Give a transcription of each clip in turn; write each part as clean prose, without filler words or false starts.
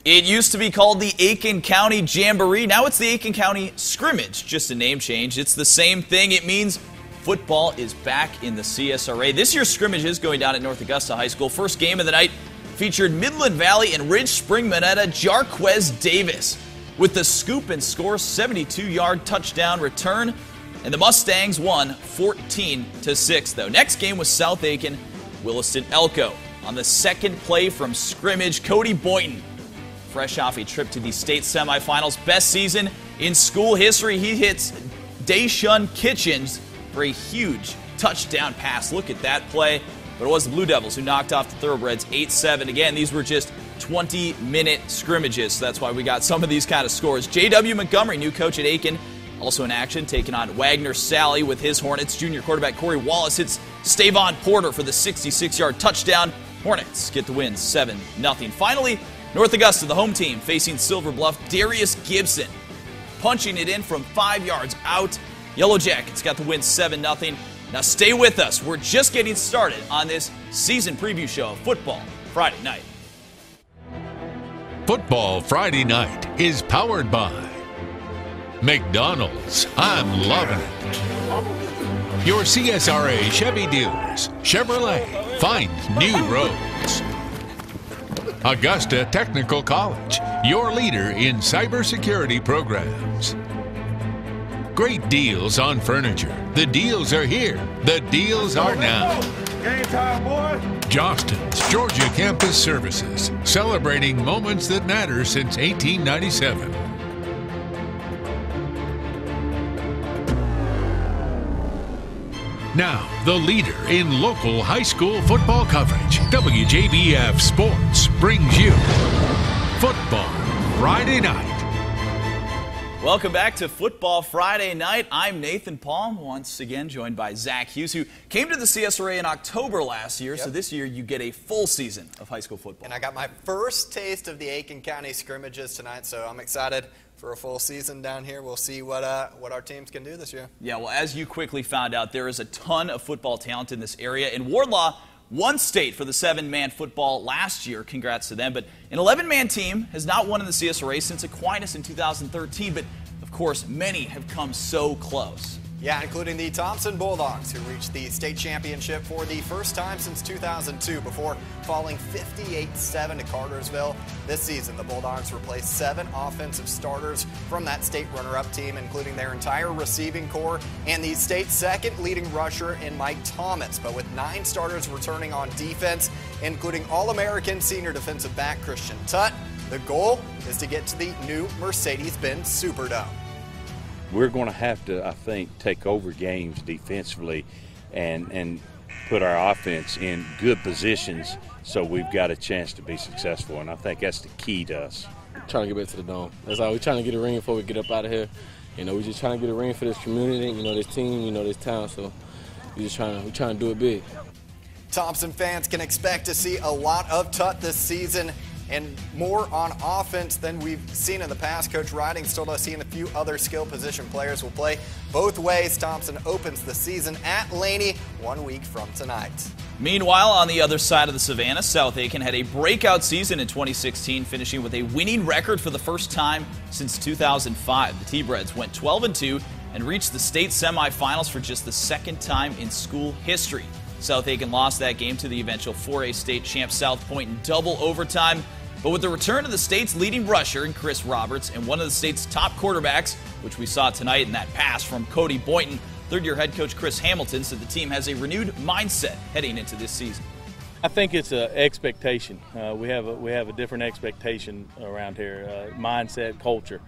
It used to be called the Aiken County Jamboree. Now it's the Aiken County Scrimmage, just a name change. It's the same thing. It means football is back in the CSRA. This year's scrimmage is going down at North Augusta High School. First game of the night featured Midland Valley and Ridge Spring Monetta Jarquez Davis with the scoop and score 72-yard touchdown return. And the Mustangs won 14-6, though. Next game was South Aiken, Williston Elko. On the second play from scrimmage, Cody Boynton, fresh off a trip to the state semifinals, best season in school history. He hits Dayshun Kitchens for a huge touchdown pass. Look at that play. But it was the Blue Devils who knocked off the Thoroughbreds 8-7. Again, these were just 20-minute scrimmages, so that's why we got some of these kind of scores. J.W. Montgomery, new coach at Aiken, also in action, taking on Wagner Sally with his Hornets. Junior quarterback Corey Wallace hits Stavon Porter for the 66-yard touchdown. Hornets get the win 7-0. Finally, North Augusta, the home team, facing Silver Bluff. Darius Gibson punching it in from 5 yards out. Yellow Jackets got the win 7-0. Now stay with us. We're just getting started on this season preview show of Football Friday Night. Football Friday Night is powered by McDonald's. I'm loving it. Your CSRA Chevy dealers. Chevrolet. Find new roads. Augusta Technical College, your leader in cybersecurity programs. Great deals on furniture. The deals are here. The deals are now. Game time, boy. Johnston's Georgia Campus Services, celebrating moments that matter since 1897. Now, the leader in local high school football coverage, WJBF Sports brings you Football Friday Night. Welcome back to Football Friday Night. I'm Nathan Palm, once again joined by Zach Hughes, who came to the CSRA in October last year. Yep. So this year you get a full season of high school football. And I got my first taste of the Aiken County scrimmages tonight, so I'm excited for a full season down here. We'll see what our teams can do this year. Yeah, well, as you quickly found out, there is a ton of football talent in this area. And Wardlaw won state for the 7-man football last year. Congrats to them. But an 11-man team has not won in the CSRA since Aquinas in 2013. But, of course, many have come so close. Yeah, including the Thompson Bulldogs, who reached the state championship for the first time since 2002 before falling 58-7 to Cartersville. This season, the Bulldogs replaced 7 offensive starters from that state runner-up team, including their entire receiving corps and the state's second leading rusher in Mike Thomas. But with 9 starters returning on defense, including All-American senior defensive back Christian Tutt, the goal is to get to the new Mercedes-Benz Superdome. We're going to have to, I think, take over games defensively and put our offense in good positions so we've got a chance to be successful, and I think that's the key to us. Trying to get back to the dome. That's all. We're trying to get a ring before we get up out of here. You know, we're just trying to get a ring for this community, you know, this team, you know, this town, so we're trying to do it big. Thompson fans can expect to see a lot of Tutt this season and more on offense than we've seen in the past. Coach Ridings told us he and a few other skill position players will play both ways. Thompson opens the season at Laney 1 week from tonight. Meanwhile, on the other side of the Savannah, South Aiken had a breakout season in 2016, finishing with a winning record for the first time since 2005. The T-Breds went 12-2 and reached the state semifinals for just the second time in school history. South Aiken lost that game to the eventual 4A state champ South Point in double overtime. But with the return of the state's leading rusher in Chris Roberts and one of the state's top quarterbacks, which we saw tonight in that pass from Cody Boynton, third-year head coach Chris Hamilton said the team has a renewed mindset heading into this season. I think it's an expectation. We have a different expectation around here, mindset, culture.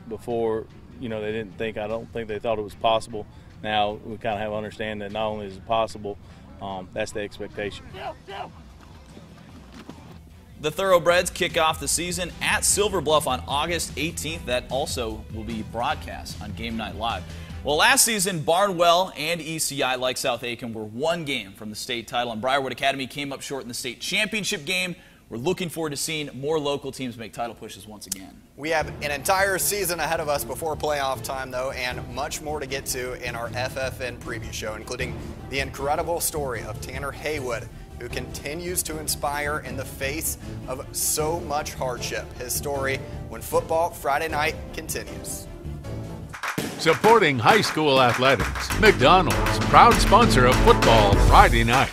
Before, they didn't think. I don't think they thought it was possible. Now we kind of have to understand that not only is it possible, that's the expectation. The Thoroughbreds kick off the season at Silver Bluff on August 18th. That also will be broadcast on Game Night Live. Well, last season, Barnwell and ECI, like South Aiken, were one game from the state title, and Briarwood Academy came up short in the state championship game. We're looking forward to seeing more local teams make title pushes once again. We have an entire season ahead of us before playoff time, though, and much more to get to in our FFN preview show, including the incredible story of Tanner Haywood who continues to inspire in the face of so much hardship. His story when Football Friday Night continues. Supporting high school athletics, McDonald's, proud sponsor of Football Friday Night.